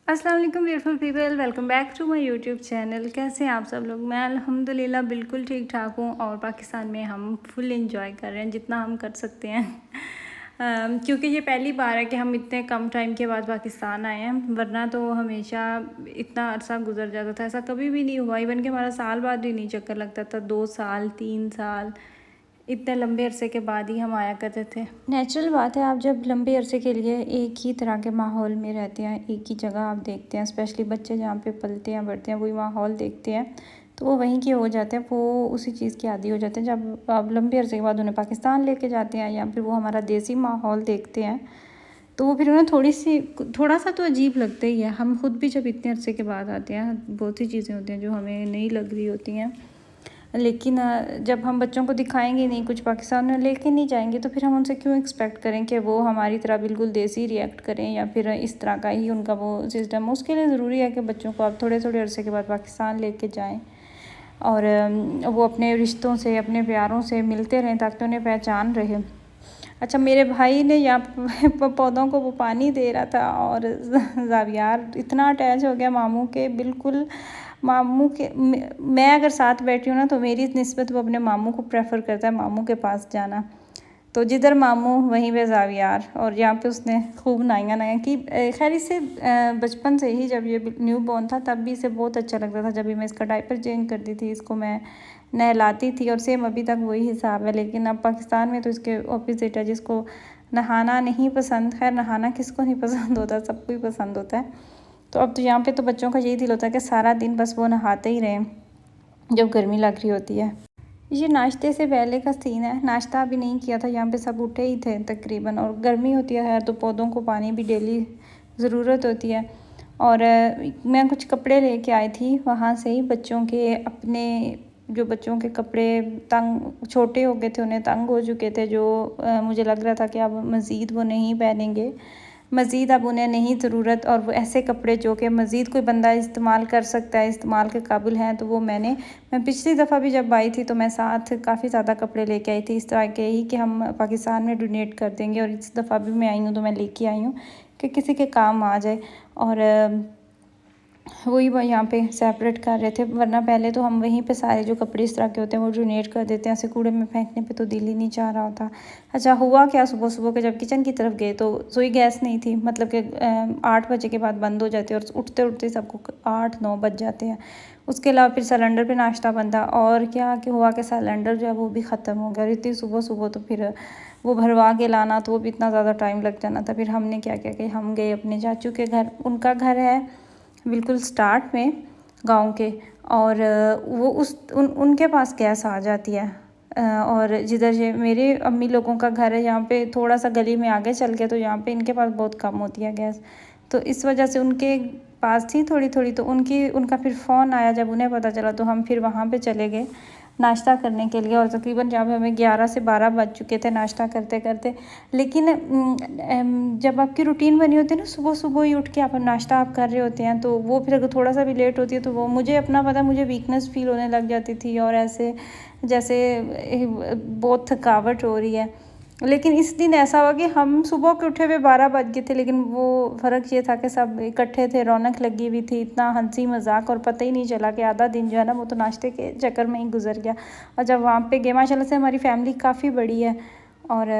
अस्सलाम वालेकुम beautiful people, welcome back to my YouTube channel. कैसे हैं आप सब लोग? मैं अल्हम्दुलिल्लाह बिल्कुल ठीक ठाक हूँ और पाकिस्तान में हम फुल इंजॉय कर रहे हैं जितना हम कर सकते हैं। क्योंकि ये पहली बार है कि हम इतने कम टाइम के बाद पाकिस्तान आए हैं, वरना तो हमेशा इतना अरसा गुजर जाता था। ऐसा कभी भी नहीं हुआ, इवन कि हमारा साल बाद भी नहीं चक्कर लगता था। 2 साल 3 साल इतने लंबे अरसे के बाद ही हम आया करते थे। नेचुरल बात है, आप जब लंबे अरसे के लिए एक ही तरह के माहौल में रहते हैं, एक ही जगह आप देखते हैं, स्पेशली बच्चे जहाँ पे पलते हैं बढ़ते हैं वही माहौल देखते हैं, तो वो वहीं के हो जाते हैं, वो उसी चीज़ के आदी हो जाते हैं। जब आप लंबे अरसे के बाद उन्हें पाकिस्तान लेके जाते हैं या फिर वो हमारा देसी माहौल देखते हैं, तो वो फिर उन्हें थोड़ा सा तो अजीब लगता ही है। हम खुद भी जब इतने अरसे के बाद आते हैं, बहुत सी चीज़ें होती हैं जो हमें नहीं लग रही होती हैं, लेकिन जब हम बच्चों को दिखाएंगे नहीं, कुछ पाकिस्तान में लेके नहीं जाएंगे, तो फिर हम उनसे क्यों एक्सपेक्ट करें कि वो हमारी तरह बिल्कुल देसी रिएक्ट करें या फिर इस तरह का ही उनका वो सिस्टम। उसके लिए ज़रूरी है कि बच्चों को आप थोड़े थोड़े अरसे के बाद पाकिस्तान लेके जाएं और वो अपने रिश्तों से, अपने प्यारों से मिलते रहें ताकि उन्हें पहचान रहे। अच्छा, मेरे भाई ने यहाँ पौधों को वो पानी दे रहा था और ज़ावियार इतना अटैच हो गया मामू के, बिल्कुल मामू के। मैं अगर साथ बैठी हूँ ना तो मेरी निस्बत वो अपने मामू को प्रेफर करता है, मामू के पास जाना। तो जिधर मामू वहीं पे ज़ावियार, और यहाँ पे उसने खूब नाइयाँ की। खैर इसे बचपन से ही, जब ये न्यू बॉर्न था तब भी इसे बहुत अच्छा लगता था। जब भी मैं इसका डायपर चेंज करती थी, इसको मैं नहलाती थी, और सेम अभी तक वही हिसाब है। लेकिन अब पाकिस्तान में तो इसके ऑपोजिट है, जिसको नहाना नहीं पसंद। खैर नहाना किसको नहीं पसंद होता, सबको ही पसंद होता है। तो अब तो यहाँ पे तो बच्चों का यही दिल होता है कि सारा दिन बस वो नहाते ही रहें जब गर्मी लग रही होती है। ये नाश्ते से पहले का सीन है, नाश्ता अभी नहीं किया था, यहाँ पे सब उठे ही थे तकरीबन, और गर्मी होती है तो पौधों को पानी भी डेली ज़रूरत होती है। और मैं कुछ कपड़े लेके आई थी वहाँ से ही, बच्चों के अपने, जो बच्चों के कपड़े तंग छोटे हो गए थे, उन्हें तंग हो चुके थे, जो मुझे लग रहा था कि अब मज़ीद वो नहीं पहनेंगे, मज़ीद अब उन्हें नहीं ज़रूरत। और वो ऐसे कपड़े जो कि मज़ीद कोई बंदा इस्तेमाल कर सकता है, इस्तेमाल के काबिल हैं, तो वो मैं पिछली दफ़ा भी जब आई थी तो मैं साथ काफ़ी ज़्यादा कपड़े लेके आई थी इस तरह के ही कि हम पाकिस्तान में डोनेट कर देंगे। और इस दफ़ा भी मैं आई हूँ तो मैं लेके आई हूँ कि किसी के काम आ जाए। और वही वो यहाँ पे सेपरेट कर रहे थे, वरना पहले तो हम वहीं पे सारे जो कपड़े इस तरह के होते हैं वो डोनेट कर देते हैं। ऐसे कूड़े में फेंकने पे तो दिल ही नहीं चाह रहा होता। अच्छा हुआ क्या, सुबह सुबह के जब किचन की तरफ गए तो सोई गैस नहीं थी, मतलब कि 8 बजे के बाद बंद हो जाती है, और उठते उठते सबको 8-9 बज जाते हैं। उसके अलावा फिर सिलेंडर पे नाश्ता बनता, और क्या कि हुआ कि सिलेंडर जो है वो भी ख़त्म हो गया। और इतनी सुबह सुबह तो फिर वो भरवा के लाना, तो वो भी इतना ज़्यादा टाइम लग जाना था। फिर हमने क्या किया कि हम गए अपने चाचू के घर, उनका घर है बिल्कुल स्टार्ट में गांव के, और वो उनके पास गैस आ जाती है। और जिधर ये मेरे अम्मी लोगों का घर है, यहाँ पे थोड़ा सा गली में आगे चल के, तो यहाँ पे इनके पास बहुत कम होती है गैस। तो इस वजह से उनके पास थी थोड़ी थोड़ी, तो उनका फिर फ़ोन आया जब उन्हें पता चला, तो हम फिर वहाँ पे चले गए नाश्ता करने के लिए। और तकरीबन जब हमें 11 से 12 बज चुके थे नाश्ता करते करते। लेकिन जब आपकी रूटीन बनी होती है ना, सुबह सुबह ही उठ के आप नाश्ता आप कर रहे होते हैं, तो वो फिर अगर थोड़ा सा भी लेट होती है तो वो मुझे अपना पता, मुझे वीकनेस फील होने लग जाती थी, और ऐसे जैसे बहुत थकावट हो रही है। लेकिन इस दिन ऐसा हुआ कि हम सुबह के उठे हुए 12 बज गए थे, लेकिन वो फ़र्क ये था कि सब इकट्ठे थे, रौनक लगी हुई थी, इतना हंसी मजाक, और पता ही नहीं चला कि आधा दिन जो है ना वो तो नाश्ते के चक्कर में ही गुजर गया। और जब वहाँ पे गए, माशाल्लाह से हमारी फैमिली काफ़ी बड़ी है, और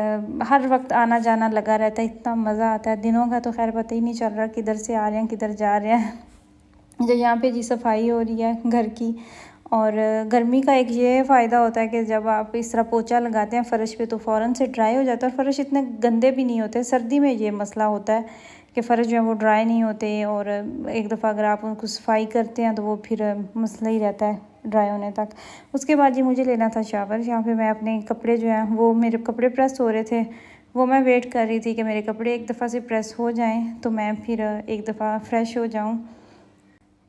हर वक्त आना जाना लगा रहता है, इतना मज़ा आता है। दिनों का तो खैर पता ही नहीं चल रहा किधर से आ रहे हैं किधर जा रहे हैं। जो यहाँ पे जी सफाई हो रही है घर की, और गर्मी का एक ये फ़ायदा होता है कि जब आप इस तरह पोछा लगाते हैं फ़र्श पे तो फ़ौरन से ड्राई हो जाता है, और फ़र्श इतने गंदे भी नहीं होते। सर्दी में ये मसला होता है कि फ़र्श जो है वो ड्राई नहीं होते, और एक दफ़ा अगर आप उनको सफाई करते हैं तो वो फिर मसला ही रहता है ड्राई होने तक। उसके बाद जी मुझे लेना था शावर। यहाँ पे मैं अपने कपड़े जो हैं, वो मेरे कपड़े प्रेस हो रहे थे, वो मैं वेट कर रही थी कि मेरे कपड़े एक दफ़ा से प्रेस हो जाएँ तो मैं फिर एक दफ़ा फ़्रेश हो जाऊँ।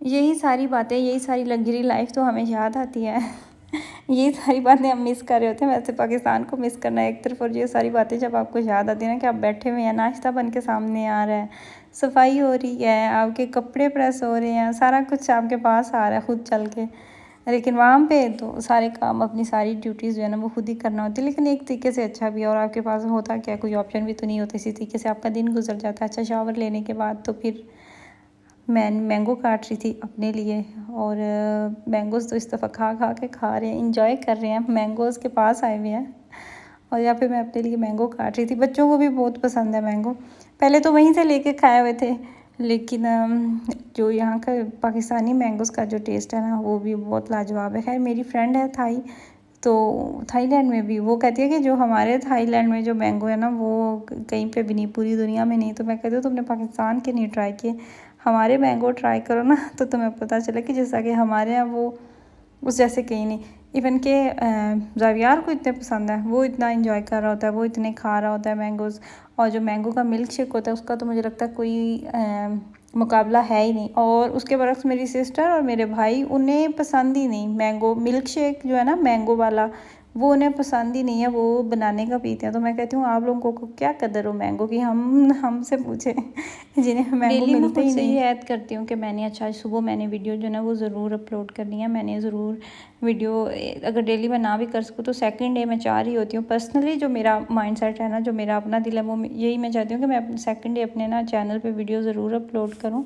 यही सारी बातें, यही सारी लग्जरी लाइफ तो हमें याद आती है। यही सारी बातें हम मिस कर रहे होते हैं। वैसे पाकिस्तान को मिस करना है एक तरफ, और ये सारी बातें जब आपको याद आती है ना कि आप बैठे हुए हैं, नाश्ता बन के सामने आ रहा है, सफाई हो रही है, आपके कपड़े प्रेस हो रहे हैं, सारा कुछ आपके पास आ रहा है खुद चल के। लेकिन वहाँ पे तो सारे काम, अपनी सारी ड्यूटीज़ जो है ना वो खुद ही करना होती है। लेकिन एक तरीके से अच्छा भी है, और आपके पास होता क्या, कोई ऑप्शन भी तो नहीं होता, इसी तरीके से आपका दिन गुजर जाता है। अच्छा शावर लेने के बाद तो फिर मैं मैंगो काट रही थी अपने लिए, और मैंगोज़ तो इस दफ़ा खा के खा रहे हैं, इंजॉय कर रहे हैं, मैंगोज़ के पास आए हुए हैं। और यहाँ पे मैं अपने लिए मैंगो काट रही थी। बच्चों को भी बहुत पसंद है मैंगो। पहले तो वहीं से लेके खाए हुए थे, लेकिन जो यहाँ का पाकिस्तानी मैंगोज़ का जो टेस्ट है ना, वो भी बहुत लाजवाब है। खैर मेरी फ्रेंड है थाई, तो थाईलैंड में भी, वो कहती है कि जो हमारे थाईलैंड में जो मैंगो है ना, वो कहीं पे भी नहीं, पूरी दुनिया में नहीं। तो मैं कहती हूँ तुमने पाकिस्तान के नहीं ट्राई किए, हमारे मैंगो ट्राई करो ना, तो तुम्हें पता चले कि जैसा कि हमारे यहाँ वो उस जैसे कहीं नहीं। इवन के ज़ावियार को इतने पसंद है, वो इतना इंजॉय कर रहा होता है, वो इतने खा रहा होता है मैंगोज़। और जो मैंगो का मिल्क शेक होता है उसका तो मुझे लगता है कोई मुकाबला है ही नहीं। और उसके बरक्स मेरी सिस्टर और मेरे भाई, उन्हें पसंद ही नहीं मैंगो मिल्क शेक जो है ना मैंगो वाला, वो उन्हें पसंद ही नहीं है, वो बनाने का पीते हैं। तो मैं कहती हूँ आप लोगों को क्या कदर हो मैंगो की, हम हमसे पूछे जिन्हें मैंगो डेली मैं मिलते खुद ही से नहीं। ये ऐड करती हूँ कि मैंने अच्छा सुबह मैंने वीडियो जो है ना वो ज़रूर अपलोड करनी है। मैंने ज़रूर वीडियो, अगर डेली मैं ना भी कर सकूँ तो सेकंड डे मैं चाह रही होती हूँ। पर्सनली जो मेरा माइंडसेट है ना, जो मेरा अपना दिल है, वो यही मैं चाहती हूँ कि मैं सेकंड डे अपने ना चैनल पे वीडियो ज़रूर अपलोड करूँ।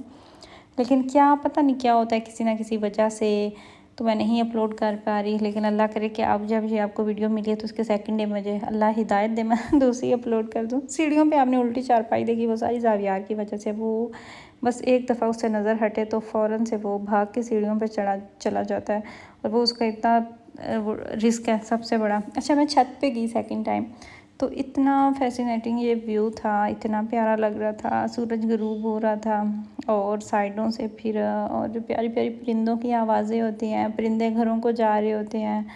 लेकिन क्या पता नहीं क्या होता है, किसी ना किसी वजह से तो मैं नहीं अपलोड कर पा रही। लेकिन अल्लाह करे कि अब जब ये आपको वीडियो मिले तो उसके सेकंड डे मुझे अल्लाह हिदायत दे, मैं दूसरी अपलोड कर दूँ। सीढ़ियों पे आपने उल्टी चारपाई देखी, वो सारी ज़ावियार की वजह से। वो बस एक दफ़ा उससे नज़र हटे तो फ़ौरन से वो भाग के सीढ़ियों पे चला जाता है, और वो उसका इतना रिस्क है सबसे बड़ा। अच्छा मैं छत पे गई सेकंड टाइम, तो इतना फैसिनेटिंग ये व्यू था, इतना प्यारा लग रहा था, सूरज ग़रूब हो रहा था, और साइडों से फिर और जो प्यारी प्यारी परिंदों की आवाज़ें होती हैं, परिंदे घरों को जा रहे होते हैं,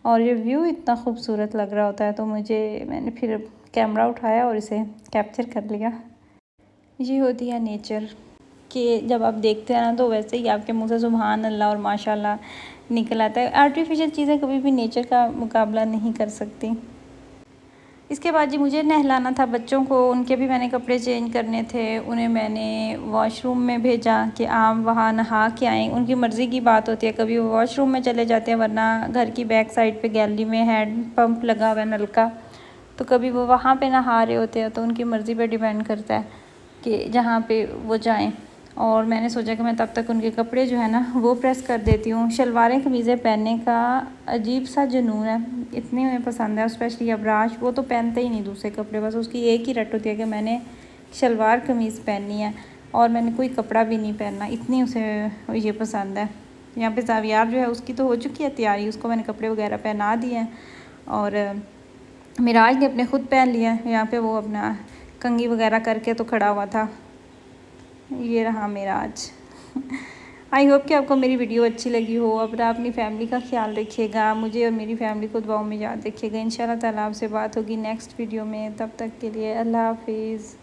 और ये व्यू इतना खूबसूरत लग रहा होता है। तो मैंने फिर कैमरा उठाया और इसे कैप्चर कर लिया। ये होती है नेचर, कि जब आप देखते हैं ना तो वैसे ही आपके मुंह से सुभान अल्लाह और माशाल्लाह निकल आता है। आर्टिफिशियल चीज़ें कभी भी नेचर का मुकाबला नहीं कर सकती। इसके बाद जी मुझे नहलाना था बच्चों को, उनके भी मैंने कपड़े चेंज करने थे। उन्हें मैंने वॉशरूम में भेजा कि आप वहाँ नहा के आएँ। उनकी मर्ज़ी की बात होती है, कभी वो वॉशरूम में चले जाते हैं, वरना घर की बैक साइड पे गैलरी में हैंड पंप लगा हुआ है नल का, तो कभी वो वहाँ पे नहा रहे होते हैं। तो उनकी मर्ज़ी पे डिपेंड करता है कि जहाँ पे वो जाएँ। और मैंने सोचा कि मैं तब तक उनके कपड़े जो है ना वो प्रेस कर देती हूँ। शलवारें कमीज़ें पहनने का अजीब सा जुनून है, इतनी उन्हें पसंद है। स्पेशली अबराश, वो तो पहनते ही नहीं दूसरे कपड़े, बस उसकी एक ही रट होती है कि मैंने शलवार कमीज़ पहननी है और मैंने कोई कपड़ा भी नहीं पहनना, इतनी उसे ये पसंद है। यहाँ पे ज़ावियार जो है उसकी तो हो चुकी है तैयारी, उसको मैंने कपड़े वगैरह पहना दिए हैं, और मिराज ने अपने ख़ुद पहन लिया है। यहाँ पे वो अपना कंघी वगैरह करके तो खड़ा हुआ था। ये रहा मिराज। आई होप कि आपको मेरी वीडियो अच्छी लगी हो। अब अपनी फैमिली का ख्याल रखिएगा, मुझे और मेरी फैमिली को दुआओं में याद रखिएगा। इंशाल्लाह ताला आपसे बात होगी नेक्स्ट वीडियो में, तब तक के लिए अल्लाह हाफिज़।